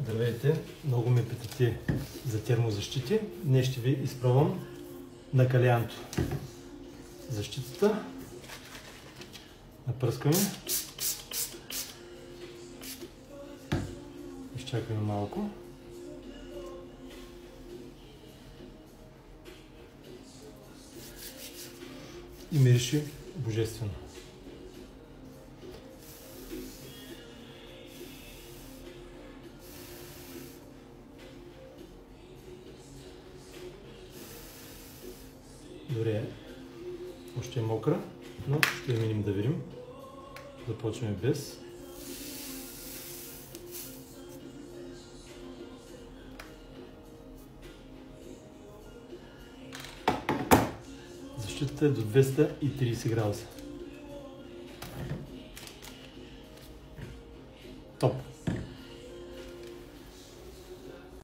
Здравейте! Много ме питате за термозащити. Днес ще ви изпробвам на Калианто. Защитата. Напръскваме. Изчакаме малко. И мирише божествено. Добре, още е мокра, но ще я минем да видим. Започваме без. Защитата е до 230 градуса.